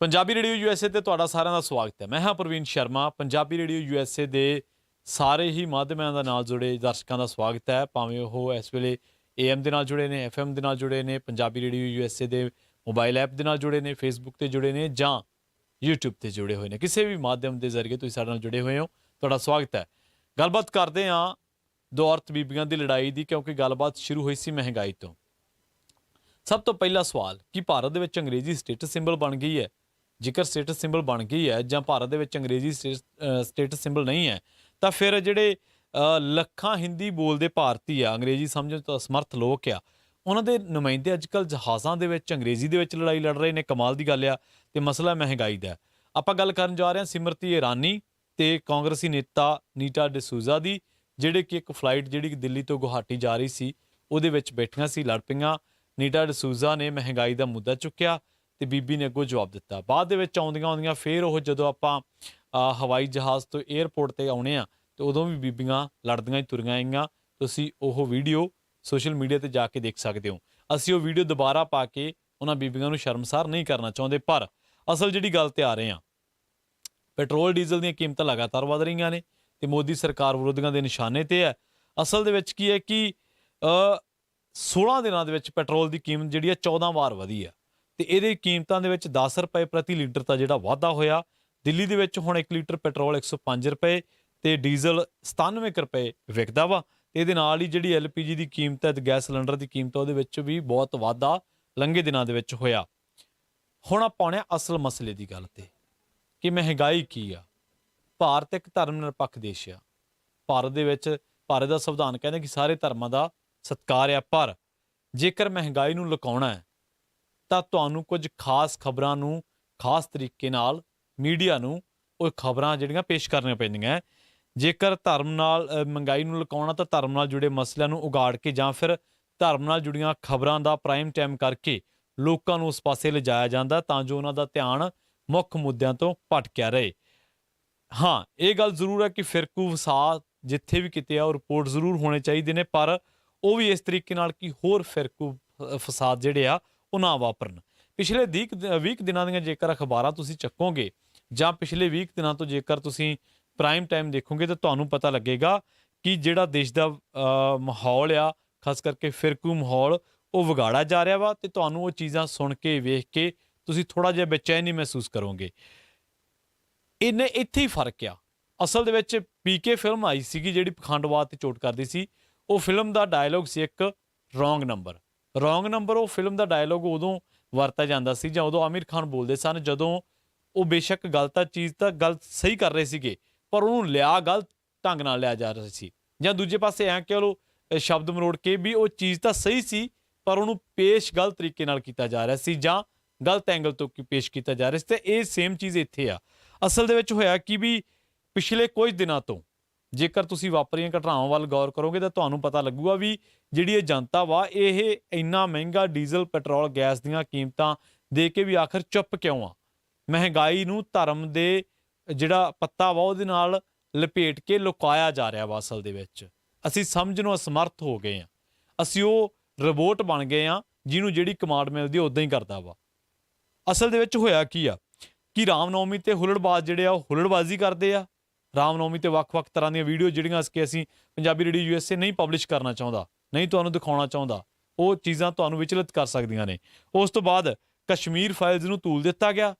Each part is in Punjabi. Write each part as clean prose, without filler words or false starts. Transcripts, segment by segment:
ਪੰਜਾਬੀ ਰੇਡੀਓ ਯੂਐਸਏ ਤੇ ਤੁਹਾਡਾ ਸਾਰਿਆਂ ਦਾ ਸਵਾਗਤ ਹੈ। ਮੈਂ ਹਾਂ ਪ੍ਰਵੀਨ ਸ਼ਰਮਾ। ਪੰਜਾਬੀ ਰੇਡੀਓ ਯੂਐਸਏ ਦੇ ਸਾਰੇ ਹੀ ਮਾਧਿਅਮਾਂ ਦੇ ਨਾਲ ਜੁੜੇ ਦਰਸ਼ਕਾਂ ਦਾ ਸਵਾਗਤ ਹੈ, ਭਾਵੇਂ ਉਹ ਇਸ ਵੇਲੇ AM ਦੇ ਨਾਲ ਜੁੜੇ ਨੇ, FM ਦੇ ਨਾਲ ਜੁੜੇ ਨੇ, ਪੰਜਾਬੀ ਰੇਡੀਓ ਯੂਐਸਏ ਦੇ ਮੋਬਾਈਲ ਐਪ ਦੇ ਨਾਲ ਜੁੜੇ ਨੇ, ਫੇਸਬੁੱਕ ਤੇ ਜੁੜੇ ਨੇ ਜਾਂ YouTube ਤੇ ਜੁੜੇ ਹੋਏ ਨੇ। ਕਿਸੇ ਵੀ ਮਾਧਿਅਮ ਦੇ ਜ਼ਰੀਏ ਤੁਸੀਂ ਸਾਡੇ ਨਾਲ ਜੁੜੇ ਹੋਏ ਹੋ, ਤੁਹਾਡਾ ਸਵਾਗਤ ਹੈ। ਗੱਲਬਾਤ ਕਰਦੇ ਹਾਂ ਦੋ ਔਰਤ ਬੀਬੀਆਂ ਦੀ ਲੜਾਈ ਦੀ, ਕਿਉਂਕਿ ਗੱਲਬਾਤ ਸ਼ੁਰੂ ਹੋਈ ਸੀ ਮਹਿੰਗਾਈ ਤੋਂ। ਸਭ ਤੋਂ ਪਹਿਲਾ ਸਵਾਲ ਕਿ ਭਾਰਤ ਦੇ ਵਿੱਚ ਅੰਗਰੇਜ਼ੀ ਸਟੇਟਸ ਸਿੰਬਲ ਬਣ ਗਈ ਹੈ। ਜੇਕਰ ਸਟੇਟਸ ਸਿੰਬਲ ਬਣ ਗਈ ਹੈ ਜਾਂ ਭਾਰਤ ਦੇ ਵਿੱਚ ਅੰਗਰੇਜ਼ੀ ਸਟੇਟਸ ਸਿੰਬਲ ਨਹੀਂ ਹੈ, ਤਾਂ ਫਿਰ ਜਿਹੜੇ ਲੱਖਾਂ ਹਿੰਦੀ ਬੋਲਦੇ ਭਾਰਤੀ ਆ, ਅੰਗਰੇਜ਼ੀ ਸਮਝਣ ਤੋਂ ਅਸਮਰਥ ਲੋਕ ਆ, ਉਹਨਾਂ ਦੇ ਨੁਮਾਇੰਦੇ ਅੱਜ ਕੱਲ੍ਹ ਜਹਾਜ਼ਾਂ ਦੇ ਵਿੱਚ ਅੰਗਰੇਜ਼ੀ ਦੇ ਵਿੱਚ ਲੜਾਈ ਲੜ ਰਹੇ ਨੇ। ਕਮਾਲ ਦੀ ਗੱਲ ਆ। ਤੇ ਮਸਲਾ ਮਹਿੰਗਾਈ ਦਾ। ਆਪਾਂ ਗੱਲ ਕਰਨ ਜਾ ਰਹੇ ਹਾਂ ਸਿਮਰਤੀ ਇਰਾਨੀ ਤੇ ਕਾਂਗਰਸੀ ਨੇਤਾ ਨੀਟਾ ਡਿਸੂਜ਼ਾ ਦੀ, ਜਿਹੜੇ ਕਿ ਇੱਕ ਫਲਾਈਟ ਜਿਹੜੀ ਦਿੱਲੀ ਤੋਂ ਗੁਹਾਟੀ ਜਾ ਰਹੀ ਸੀ ਉਹਦੇ ਵਿੱਚ ਬੈਠੀਆਂ ਸੀ, ਲੜ ਪਈਆਂ। ਨੀਟਾ ਡਿਸੂਜ਼ਾ ਨੇ ਮਹਿੰਗਾਈ ਦਾ ਮੁੱਦਾ ਚੁੱਕਿਆ ਤੇ ਬੀਬੀ ਨੇ ਅੱਗੋਂ ਜਵਾਬ ਦਿੱਤਾ। ਬਾਅਦ ਦੇ ਵਿੱਚ ਆਉਂਦੀਆਂ ਫਿਰ ਉਹ ਜਦੋਂ ਆਪਾਂ ਹਵਾਈ ਜਹਾਜ਼ ਤੋਂ ਏਅਰਪੋਰਟ ਤੇ ਆਉਣੇ ਆ ਤੇ ਉਦੋਂ ਵੀ ਬੀਬੀਆਂ ਲੜਦੀਆਂ ਹੀ ਤੁਰੀਆਂ ਆਈਆਂ। ਤੁਸੀਂ ਉਹ ਵੀਡੀਓ ਸੋਸ਼ਲ ਮੀਡੀਆ ਤੇ ਜਾ ਕੇ ਦੇਖ ਸਕਦੇ ਹੋ। ਅਸੀਂ ਉਹ ਵੀਡੀਓ ਦੁਬਾਰਾ ਪਾ ਕੇ ਉਹਨਾਂ ਬੀਬੀਆਂ ਨੂੰ ਸ਼ਰਮਸਾਰ ਨਹੀਂ ਕਰਨਾ ਚਾਹੁੰਦੇ, ਪਰ ਅਸਲ ਜਿਹੜੀ ਗੱਲ ਤੇ ਆ ਰਹੇ ਹਾਂ, ਪੈਟਰੋਲ ਡੀਜ਼ਲ ਦੀਆਂ ਕੀਮਤਾਂ ਲਗਾਤਾਰ ਵਧ ਰਹੀਆਂ ਨੇ ਤੇ ਮੋਦੀ ਸਰਕਾਰ ਵਿਰੋਧੀਆਂ ਦੇ ਨਿਸ਼ਾਨੇ ਤੇ ਹੈ। ਅਸਲ ਦੇ ਵਿੱਚ ਕੀ ਹੈ ਕਿ 16 ਦਿਨਾਂ ਦੇ ਵਿੱਚ ਪੈਟਰੋਲ ਦੀ ਕੀਮਤ ਜਿਹੜੀ ਹੈ 14 ਵਾਰ ਵਧੀ ਆ ਤੇ ਇਹਦੇ ਕੀਮਤਾਂ ਦੇ ਵਿੱਚ 10 ਰੁਪਏ ਪ੍ਰਤੀ ਲੀਟਰ ਦਾ ਜਿਹੜਾ ਵਾਧਾ ਹੋਇਆ। ਦਿੱਲੀ ਦੇ ਵਿੱਚ ਹੁਣ 1 ਲੀਟਰ ਪੈਟਰੋਲ 105 ਰੁਪਏ ਤੇ ਡੀਜ਼ਲ 97 ਰੁਪਏ ਵਿਕਦਾ ਵਾ। ਤੇ ਇਹਦੇ ਨਾਲ ਹੀ ਜਿਹੜੀ LPG ਦੀ ਕੀਮਤ ਹੈ ਤੇ ਗੈਸ ਸਿਲੰਡਰ ਦੀ ਕੀਮਤ ਉਹਦੇ ਵਿੱਚ ਵੀ ਬਹੁਤ ਵਾਧਾ ਲੰਘੇ ਦਿਨਾਂ ਦੇ ਵਿੱਚ ਹੋਇਆ। ਹੁਣ ਆਪਾਂ ਆਉਂਦੇ ਹਾਂ ਅਸਲ ਮਸਲੇ ਦੀ ਗੱਲ ਤੇ ਕਿ ਮਹਿੰਗਾਈ ਕੀ ਆ। ਭਾਰਤ ਇੱਕ ਧਰਮ ਨਿਰਪੱਖ ਦੇਸ਼ ਆ। ਭਾਰਤ ਦਾ ਸੰਵਿਧਾਨ ਕਹਿੰਦਾ ਕਿ ਸਾਰੇ ਧਰਮਾਂ ਦਾ ਸਤਿਕਾਰ ਆ, ਪਰ ਜੇਕਰ ਮਹਿੰਗਾਈ ਨੂੰ ਲੁਕਾਉਣਾ ਹੈ ਤਾਂ ਤੁਹਾਨੂੰ ਕੁਝ ਖਾਸ ਖਬਰਾਂ ਨੂੰ ਖਾਸ ਤਰੀਕੇ ਨਾਲ ਮੀਡੀਆ ਨੂੰ ਉਹ ਖਬਰਾਂ ਜਿਹੜੀਆਂ ਪੇਸ਼ ਕਰਨੀਆਂ ਪੈਂਦੀਆਂ। ਜੇਕਰ ਧਰਮ ਨਾਲ ਮਹਿੰਗਾਈ ਨੂੰ ਲੁਕਾਉਣਾ ਤਾਂ ਧਰਮ ਨਾਲ ਜੁੜੇ ਮਸਲਿਆਂ ਨੂੰ ਉਗਾੜ ਕੇ ਜਾਂ ਫਿਰ ਧਰਮ ਨਾਲ ਜੁੜੀਆਂ ਖਬਰਾਂ ਦਾ ਪ੍ਰਾਈਮ ਟਾਈਮ ਕਰਕੇ ਲੋਕਾਂ ਨੂੰ ਉਸ ਪਾਸੇ ਲਿਜਾਇਆ ਜਾਂਦਾ ਤਾਂ ਜੋ ਉਹਨਾਂ ਦਾ ਧਿਆਨ ਮੁੱਖ ਮੁੱਦਿਆਂ ਤੋਂ ਭਟਕਿਆ ਰਹੇ। ਹਾਂ, ਇਹ ਗੱਲ ਜ਼ਰੂਰ ਹੈ ਕਿ ਫਿਰਕੂ ਫਸਾਦ ਜਿੱਥੇ ਵੀ ਕਿਤੇ ਆ ਉਹ ਰਿਪੋਰਟ ਜ਼ਰੂਰ ਹੋਣੇ ਚਾਹੀਦੇ ਨੇ, ਪਰ ਉਹ ਵੀ ਇਸ ਤਰੀਕੇ ਨਾਲ ਕਿ ਹੋਰ ਫਿਰਕੂ ਫਸਾਦ ਜਿਹੜੇ ਆ ਉਹ ਨਾ ਵਾਪਰਨ। ਪਿਛਲੇ 20 ਦਿਨਾਂ ਦੀਆਂ ਜੇਕਰ ਅਖਬਾਰਾਂ ਤੁਸੀਂ ਚੱਕੋਗੇ ਜਾਂ ਪਿਛਲੇ 20 ਦਿਨਾਂ ਤੋਂ ਜੇਕਰ ਤੁਸੀਂ ਪ੍ਰਾਈਮ ਟਾਈਮ ਦੇਖੋਗੇ ਤਾਂ ਤੁਹਾਨੂੰ ਪਤਾ ਲੱਗੇਗਾ ਕਿ ਜਿਹੜਾ ਦੇਸ਼ ਦਾ ਮਾਹੌਲ ਆ, ਖਾਸ ਕਰਕੇ ਫਿਰਕੂ ਮਾਹੌਲ, ਉਹ ਵਿਗਾੜਿਆ ਜਾ ਰਿਹਾ ਵਾ ਤੇ ਤੁਹਾਨੂੰ ਉਹ ਚੀਜ਼ਾਂ ਸੁਣ ਕੇ ਵੇਖ ਕੇ ਤੁਸੀਂ ਥੋੜ੍ਹਾ ਜਿਹਾ ਬੇਚੈਨੀ ਮਹਿਸੂਸ ਕਰੋਗੇ। ਇੱਥੇ ਹੀ ਫਰਕ ਆ। ਅਸਲ ਦੇ ਵਿੱਚ PK ਫਿਲਮ ਆਈ ਸੀਗੀ ਜਿਹੜੀ ਪਖੰਡਵਾਦ ਤੇ ਚੋਟ ਕਰਦੀ ਸੀ। ਉਹ ਫਿਲਮ ਦਾ ਡਾਇਲੋਗ ਸੀ ਇੱਕ ਰੋਂਗ ਨੰਬਰ। ਉਹ ਫਿਲਮ ਦਾ ਡਾਇਲੋਗ ਉਦੋਂ ਵਰਤਿਆ ਜਾਂਦਾ ਸੀ ਜਾਂ ਉਦੋਂ ਆਮਿਰ ਖਾਨ ਬੋਲਦੇ ਸਨ ਜਦੋਂ ਉਹ ਬੇਸ਼ੱਕ ਗਲਤ ਚੀਜ਼ ਤਾਂ ਗਲਤ ਸਹੀ ਕਰ ਰਹੇ ਸੀਗੇ, ਪਰ ਉਹਨੂੰ ਲਿਆ ਗਲਤ ਢੰਗ ਨਾਲ ਲਿਆ ਜਾ ਰਿਹਾ ਸੀ। ਜਾਂ ਦੂਜੇ ਪਾਸੇ ਐਂ ਕਹਿ ਲਓ ਸ਼ਬਦ ਮਰੋੜ ਕੇ ਵੀ ਉਹ ਚੀਜ਼ ਤਾਂ ਸਹੀ ਸੀ ਪਰ ਉਹਨੂੰ ਪੇਸ਼ ਗਲਤ ਤਰੀਕੇ ਨਾਲ ਕੀਤਾ ਜਾ ਰਿਹਾ ਸੀ ਜਾਂ ਗਲਤ ਐਂਗਲ ਤੋਂ ਪੇਸ਼ ਕੀਤਾ ਜਾ ਰਿਹਾ ਸੀ। ਤੇ ਇਹ ਸੇਮ ਚੀਜ਼ ਇੱਥੇ ਆ। ਅਸਲ ਦੇ ਵਿੱਚ ਹੋਇਆ ਕਿ ਵੀ ਪਿਛਲੇ ਕੁਝ ਦਿਨਾਂ ਤੋਂ ਜੇਕਰ ਤੁਸੀਂ ਵਾਪਰੀਆਂ ਘਟਨਾਵਾਂ ਵੱਲ ਗੌਰ ਕਰੋਗੇ ਤਾਂ ਤੁਹਾਨੂੰ ਪਤਾ ਲੱਗੂਗਾ ਵੀ ਜਿਹੜੀ ਇਹ ਜਨਤਾ ਵਾ ਇਹ ਇੰਨਾ ਮਹਿੰਗਾ ਡੀਜ਼ਲ, ਪੈਟਰੋਲ, ਗੈਸ ਦੀਆਂ ਕੀਮਤਾਂ ਦੇ ਕੇ ਵੀ ਆਖਰ ਚੁੱਪ ਕਿਉਂ ਆ। ਮਹਿੰਗਾਈ ਨੂੰ ਧਰਮ ਦੇ ਜਿਹੜਾ ਪੱਤਾ ਵਾ ਉਹਦੇ ਨਾਲ ਲਪੇਟ ਕੇ ਲੁਕਾਇਆ ਜਾ ਰਿਹਾ ਵਾ। ਅਸਲ ਦੇ ਵਿੱਚ ਅਸੀਂ ਸਮਝਣੋਂ ਅਸਮਰਥ ਹੋ ਗਏ ਹਾਂ। ਅਸੀਂ ਉਹ ਰੋਬੋਟ ਬਣ ਗਏ ਹਾਂ ਜਿਹਨੂੰ ਜਿਹੜੀ ਕਮਾਂਡ ਮਿਲਦੀ ਉੱਦਾਂ ਹੀ ਕਰਦਾ ਵਾ। ਅਸਲ ਦੇ ਵਿੱਚ ਹੋਇਆ ਕੀ ਆ ਕਿ ਰਾਮਨੌਮੀ ਤੇ ਹੁੱਲੜਬਾਜ਼ ਜਿਹੜੇ ਆ ਉਹ ਹੁੱਲੜਬਾਜ਼ੀ ਕਰਦੇ ਆ। ਰਾਮਨੌਮੀ ਤੇ ਵੱਖ-ਵੱਖ ਤਰ੍ਹਾਂ ਦੀਆਂ ਵੀਡੀਓ ਜਿਹੜੀਆਂ ਅਸੀਂ ਪੰਜਾਬੀ ਰੇਡੀਓ ਯੂਐਸਏ ਨਹੀਂ ਪਬਲਿਸ਼ ਕਰਨਾ ਚਾਹੁੰਦਾ, ਨਹੀਂ ਤੁਹਾਨੂੰ ਦਿਖਾਉਣਾ ਚਾਹੁੰਦਾ, ਉਹ ਚੀਜ਼ਾਂ ਤੁਹਾਨੂੰ ਵਿਚਲਿਤ ਕਰ ਸਕਦੀਆਂ ਨੇ। ਉਸ ਤੋਂ ਬਾਅਦ ਕਸ਼ਮੀਰ ਫਾਈਲਜ਼ ਨੂੰ ਧੂਲ ਦਿੱਤਾ ਗਿਆ।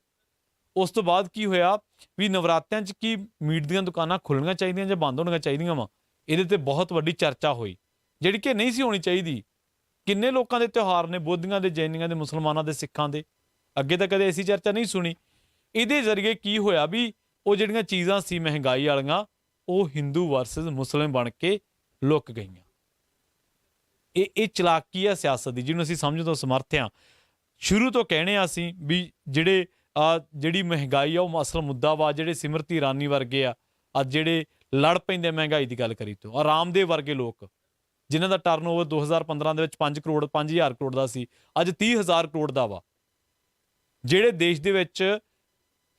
ਉਸ ਤੋਂ ਬਾਅਦ ਕੀ ਹੋਇਆ ਵੀ ਨਵਰਾਤਰਿਆਂ 'ਚ ਕੀ ਮੀਟ ਦੀਆਂ ਦੁਕਾਨਾਂ ਖੁੱਲ੍ਹਣੀਆਂ ਚਾਹੀਦੀਆਂ ਜਾਂ ਬੰਦ ਹੋਣੀਆਂ ਚਾਹੀਦੀਆਂ ਵਾ। ਇਹਦੇ ਤੇ ਬਹੁਤ ਵੱਡੀ ਚਰਚਾ ਹੋਈ ਜਿਹੜੀ ਕਿ ਨਹੀਂ ਸੀ ਹੋਣੀ ਚਾਹੀਦੀ। ਕਿੰਨੇ ਲੋਕਾਂ ਦੇ ਤਿਉਹਾਰ ਨੇ, ਬੋਧੀਆਂ ਦੇ, ਜੈਨੀਆਂ ਦੇ, ਮੁਸਲਮਾਨਾਂ ਦੇ, ਸਿੱਖਾਂ ਦੇ, ਅੱਗੇ ਤਾਂ ਕਦੇ ਐਸੀ ਚਰਚਾ ਨਹੀਂ ਸੁਣੀ। ਇਹਦੇ ਜ਼ਰੀਏ ਕੀ ਹੋਇਆ ਵੀ ਉਹ ਜਿਹੜੀਆਂ ਚੀਜ਼ਾਂ ਸੀ ਮਹਿੰਗਾਈ ਵਾਲੀਆਂ ਉਹ ਹਿੰਦੂ ਵਰਸਸ ਮੁਸਲਿਮ ਬਣ ਕੇ ਲੁਕ ਗਈਆਂ। ਇਹ ਚਲਾਕੀ ਆ ਸਿਆਸਤ ਦੀ, ਜਿਹਨੂੰ ਅਸੀਂ ਸਮਝਣ ਤੋਂ ਸਮਰਥ ਹਾਂ। ਸ਼ੁਰੂ ਤੋਂ ਕਹਿਣੇ ਆ ਅਸੀਂ ਵੀ ਜਿਹੜੀ ਮਹਿੰਗਾਈ ਆ ਉਹ ਅਸਲ ਮੁੱਦਾ ਵਾ। ਜਿਹੜੇ ਸਿਮਰਤੀ ਇਰਾਨੀ ਵਰਗੇ ਆ ਅੱਜ ਜਿਹੜੇ ਲੜ ਪੈਂਦੇ ਮਹਿੰਗਾਈ ਦੀ ਗੱਲ ਕਰੀ ਤੋਂ, ਆਰਾਮਦੇਵ ਵਰਗੇ ਲੋਕ ਜਿਨ੍ਹਾਂ ਦਾ ਟਰਨਓਵਰ 2015 ਦੇ ਵਿੱਚ 5,000 ਕਰੋੜ ਦਾ ਸੀ, ਅੱਜ 30,000 ਕਰੋੜ ਦਾ ਵਾ। ਜਿਹੜੇ ਦੇਸ਼ ਦੇ ਵਿੱਚ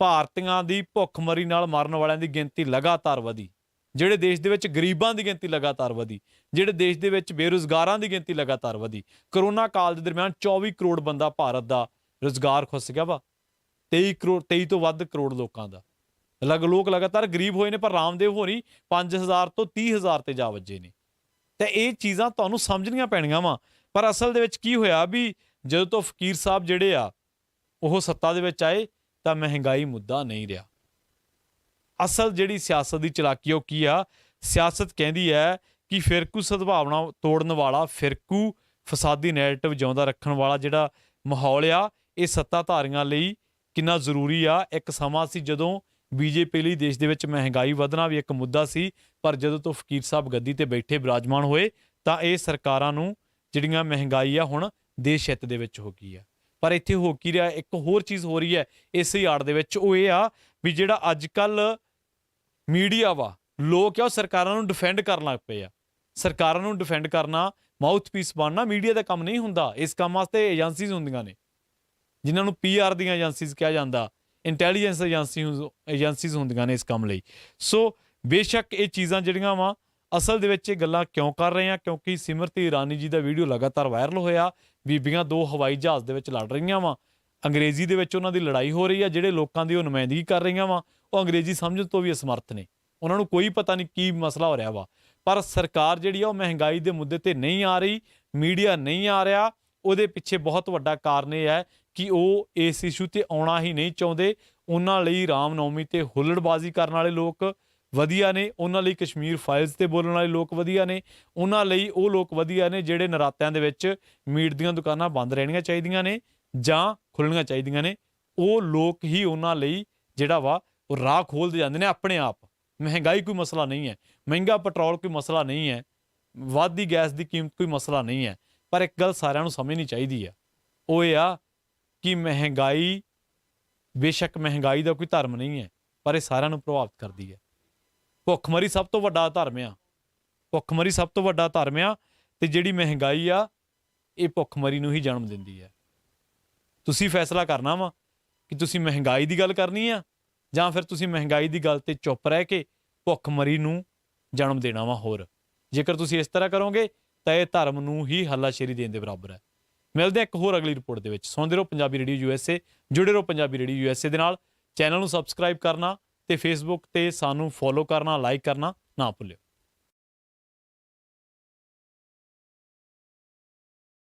ਭਾਰਤੀਆਂ ਦੀ ਭੁੱਖਮਰੀ ਨਾਲ ਮਰਨ ਵਾਲਿਆਂ ਦੀ ਗਿਣਤੀ ਲਗਾਤਾਰ ਵਧੀ, ਜਿਹੜੇ ਦੇਸ਼ ਦੇ ਵਿੱਚ ਗਰੀਬਾਂ ਦੀ ਗਿਣਤੀ ਲਗਾਤਾਰ ਵਧੀ, ਜਿਹੜੇ ਦੇਸ਼ ਦੇ ਵਿੱਚ ਬੇਰੁਜ਼ਗਾਰਾਂ ਦੀ ਗਿਣਤੀ ਲਗਾਤਾਰ ਵਧੀ। ਕਰੋਨਾ ਕਾਲ ਦੇ ਦਰਮਿਆਨ 24 ਕਰੋੜ ਬੰਦਾ ਭਾਰਤ ਦਾ ਰੁਜ਼ਗਾਰ ਖੁੱਸ ਗਿਆ ਵਾ 23 ਤੋਂ ਵੱਧ ਕਰੋੜ ਲੋਕਾਂ ਦਾ। ਲੋਕ ਲਗਾਤਾਰ ਗਰੀਬ ਹੋਏ ਨੇ, ਪਰ ਰਾਮਦੇਵ ਹੋਰੀ 5000 ਤੋਂ 30,000 ਤੇ ਜਾ ਵੱਜੇ ਨੇ। ਤੇ ਇਹ ਚੀਜ਼ਾਂ ਤੁਹਾਨੂੰ ਸਮਝਣੀਆਂ ਪੈਣੀਆਂ ਵਾ। ਪਰ ਅਸਲ ਦੇ ਵਿੱਚ ਕੀ ਹੋਇਆ ਵੀ ਜਦੋਂ ਤੋਂ ਫਕੀਰ ਸਾਹਿਬ ਜਿਹੜੇ ਆ ਉਹ ਸੱਤਾ ਦੇ ਵਿੱਚ ਆਏ ਤਾਂ ਮਹਿੰਗਾਈ ਮੁੱਦਾ ਨਹੀਂ ਰਿਹਾ। ਅਸਲ ਜਿਹੜੀ ਸਿਆਸਤ ਦੀ ਚਲਾਕੀ ਉਹ ਕੀ ਆ? ਸਿਆਸਤ ਕਹਿੰਦੀ ਹੈ ਕਿ ਫਿਰਕੂ ਸਦਭਾਵਨਾ ਤੋੜਨ ਵਾਲਾ, ਫਿਰਕੂ ਫਸਾਦੀ ਨੈਰੇਟਿਵ ਜਿਉਂਦਾ ਰੱਖਣ ਵਾਲਾ ਜਿਹੜਾ ਮਾਹੌਲ ਆ, ਇਹ ਸੱਤਾਧਾਰੀਆਂ ਲਈ ਕਿੰਨਾ ਜ਼ਰੂਰੀ ਆ। ਇੱਕ ਸਮਾਂ ਸੀ ਜਦੋਂ ਬੀਜੇਪੀ ਲਈ ਦੇਸ਼ ਦੇ ਵਿੱਚ ਮਹਿੰਗਾਈ ਵਧਣਾ ਵੀ ਇੱਕ ਮੁੱਦਾ ਸੀ, ਪਰ ਜਦੋਂ ਤੋਂ ਫਕੀਰ ਸਾਹਿਬ ਗੱਦੀ ਤੇ ਬੈਠੇ ਬਿਰਾਜਮਾਨ ਹੋਏ ਤਾਂ ਇਹ ਸਰਕਾਰਾਂ ਨੂੰ ਜਿਹੜੀਆਂ ਮਹਿੰਗਾਈ ਆ ਹੁਣ ਦੇਸ਼ ਹਿੱਤ ਦੇ ਵਿੱਚ ਹੋ ਗਈ ਆ। ਪਰ ਇੱਥੇ ਹੋ ਕੀ ਰਿਹਾ? ਇੱਕ ਹੋਰ ਚੀਜ਼ ਹੋ ਰਹੀ ਹੈ ਇਸੇ ਆੜ ਦੇ ਵਿੱਚ, ਉਹ ਇਹ ਆ ਵੀ ਜਿਹੜਾ ਅੱਜ ਕੱਲ੍ਹ ਮੀਡੀਆ ਵਾ, ਲੋਕ ਆ ਉਹ ਸਰਕਾਰਾਂ ਨੂੰ ਡਿਫੈਂਡ ਕਰਨ ਲੱਗ ਪਏ ਆ। ਸਰਕਾਰਾਂ ਨੂੰ ਡਿਫੈਂਡ ਕਰਨਾ, ਮਾਊਥ ਪੀਸ ਬਣਨਾ ਮੀਡੀਆ ਦਾ ਕੰਮ ਨਹੀਂ ਹੁੰਦਾ। ਇਸ ਕੰਮ ਵਾਸਤੇ ਏਜੰਸੀਜ਼ ਹੁੰਦੀਆਂ ਨੇ, ਜਿਨ੍ਹਾਂ ਨੂੰ PR ਦੀਆਂ ਏਜੰਸੀਜ਼ ਕਿਹਾ ਜਾਂਦਾ, ਇੰਟੈਲੀਜੈਂਸ ਏਜੰਸੀਜ਼ ਹੁੰਦੀਆਂ ਨੇ ਇਸ ਕੰਮ ਲਈ। ਸੋ ਬੇਸ਼ੱਕ ਇਹ ਚੀਜ਼ਾਂ ਜਿਹੜੀਆਂ ਵਾ ਅਸਲ ਦੇ ਵਿੱਚ ਇਹ ਗੱਲਾਂ ਕਿਉਂ ਕਰ ਰਹੇ ਆ? ਕਿਉਂਕਿ ਸਿਮਰਤੀ ਇਰਾਨੀ ਜੀ ਦਾ ਵੀਡੀਓ ਲਗਾਤਾਰ ਵਾਇਰਲ ਹੋਇਆ। ਬੀਬੀਆਂ 2 ਹਵਾਈ ਜਹਾਜ਼ ਦੇ ਵਿੱਚ ਲੜ ਰਹੀਆਂ ਵਾ, ਅੰਗਰੇਜ਼ੀ ਦੇ ਵਿੱਚ ਉਹਨਾਂ ਦੀ ਲੜਾਈ ਹੋ ਰਹੀ ਆ। ਜਿਹੜੇ ਲੋਕਾਂ ਦੀ ਉਹ ਨੁਮਾਇੰਦਗੀ ਕਰ ਰਹੀਆਂ ਵਾ ਉਹ ਅੰਗਰੇਜ਼ੀ ਸਮਝਣ ਤੋਂ ਵੀ ਅਸਮਰਥ ਨੇ, ਉਹਨਾਂ ਨੂੰ ਕੋਈ ਪਤਾ ਨਹੀਂ ਕੀ ਮਸਲਾ ਹੋ ਰਿਹਾ ਵਾ। ਪਰ ਸਰਕਾਰ ਜਿਹੜੀ ਆ ਉਹ ਮਹਿੰਗਾਈ ਦੇ ਮੁੱਦੇ ਤੇ ਨਹੀਂ ਆ ਰਹੀ, ਮੀਡੀਆ ਨਹੀਂ ਆ ਰਿਹਾ। ਉਹਦੇ ਪਿੱਛੇ ਬਹੁਤ ਵੱਡਾ ਕਾਰਨ ਇਹ ਹੈ ਕਿ ਉਹ ਇਸ ਇਸ਼ੂ ਤੇ ਆਉਣਾ ਹੀ ਨਹੀਂ ਚਾਹੁੰਦੇ। ਉਹਨਾਂ ਲਈ ਰਾਮਨੌਮੀ ਤੇ ਹੁੱਲੜਬਾਜ਼ੀ ਕਰਨ ਵਾਲੇ ਲੋਕ ਵਧੀਆ ਨੇ, ਉਹਨਾਂ ਲਈ ਕਸ਼ਮੀਰ ਫਾਈਲਸ ਤੇ ਬੋਲਣ ਵਾਲੇ ਲੋਕ ਵਧੀਆ ਨੇ, ਉਹਨਾਂ ਲਈ ਉਹ ਲੋਕ ਵਧੀਆ ਨੇ ਜਿਹੜੇ ਨਰਾਤਿਆਂ ਦੇ ਵਿੱਚ ਮੀਟ ਦੀਆਂ ਦੁਕਾਨਾਂ ਬੰਦ ਰਹਿਣੀਆਂ ਚਾਹੀਦੀਆਂ ਨੇ ਜਾਂ ਖੁੱਲ੍ਹਣੀਆਂ ਚਾਹੀਦੀਆਂ ਨੇ। ਉਹ ਲੋਕ ਹੀ ਉਹਨਾਂ ਲਈ ਜਿਹੜਾ ਵਾ ਉਹ ਰਾਹ ਖੋਲ੍ਹਦੇ ਜਾਂਦੇ ਨੇ ਆਪਣੇ ਆਪ। ਮਹਿੰਗਾਈ ਕੋਈ ਮਸਲਾ ਨਹੀਂ ਹੈ, ਮਹਿੰਗਾ ਪੈਟਰੋਲ ਕੋਈ ਮਸਲਾ ਨਹੀਂ ਹੈ, ਵੱਧਦੀ ਗੈਸ ਦੀ ਕੀਮਤ ਕੋਈ ਮਸਲਾ ਨਹੀਂ ਹੈ। ਪਰ ਇੱਕ ਗੱਲ ਸਾਰਿਆਂ ਨੂੰ ਸਮਝਣੀ ਚਾਹੀਦੀ ਆ, ਉਹ ਇਹ ਆ ਕਿ ਮਹਿੰਗਾਈ, ਬੇਸ਼ੱਕ ਮਹਿੰਗਾਈ ਦਾ ਕੋਈ ਧਰਮ ਨਹੀਂ ਹੈ, ਪਰ ਇਹ ਸਾਰਿਆਂ ਨੂੰ ਪ੍ਰਭਾਵਿਤ ਕਰਦੀ ਹੈ। ਭੁੱਖਮਰੀ ਸਭ ਤੋਂ ਵੱਡਾ ਧਰਮ ਆ, ਭੁੱਖਮਰੀ ਸਭ ਤੋਂ ਵੱਡਾ ਧਰਮ ਆ। ਤੇ ਜਿਹੜੀ ਮਹਿੰਗਾਈ ਆ ਇਹ ਭੁੱਖਮਰੀ ਨੂੰ ਹੀ ਜਨਮ ਦਿੰਦੀ ਹੈ। ਤੁਸੀਂ ਫੈਸਲਾ ਕਰਨਾ ਵਾ ਕਿ ਤੁਸੀਂ ਮਹਿੰਗਾਈ ਦੀ ਗੱਲ ਕਰਨੀ ਆ ਜਾਂ ਫਿਰ ਤੁਸੀਂ ਮਹਿੰਗਾਈ ਦੀ ਗੱਲ ਤੇ ਚੁੱਪ ਰਹਿ ਕੇ ਭੁੱਖਮਰੀ ਨੂੰ ਜਨਮ ਦੇਣਾ ਵਾ। ਹੋਰ ਜੇਕਰ ਤੁਸੀਂ ਇਸ ਤਰ੍ਹਾਂ ਕਰੋਗੇ ਤਾਂ ਇਹ ਧਰਮ ਨੂੰ ਹੀ ਹੱਲਾਸ਼ੇਰੀ ਦੇਣ ਦੇ ਬਰਾਬਰ ਹੈ। ਮਿਲਦੇ ਇੱਕ ਹੋਰ ਅਗਲੀ ਰਿਪੋਰਟ ਦੇ ਵਿੱਚ। ਸੁਣਦੇ ਰਹੋ ਪੰਜਾਬੀ ਰੇਡੀਓ USA, ਜੁੜੇ ਰਹੋ ਪੰਜਾਬੀ ਰੇਡੀਓ USA ਦੇ ਨਾਲ। ਚੈਨਲ ਨੂੰ ਸਬਸਕ੍ਰਾਈਬ ਕਰਨਾ ਤੇ ਫੇਸਬੁੱਕ ਤੇ ਸਾਨੂੰ ਫੋਲੋ ਕਰਨਾ, ਲਾਈਕ ਕਰਨਾ ਨਾ ਭੁੱਲਿਓ।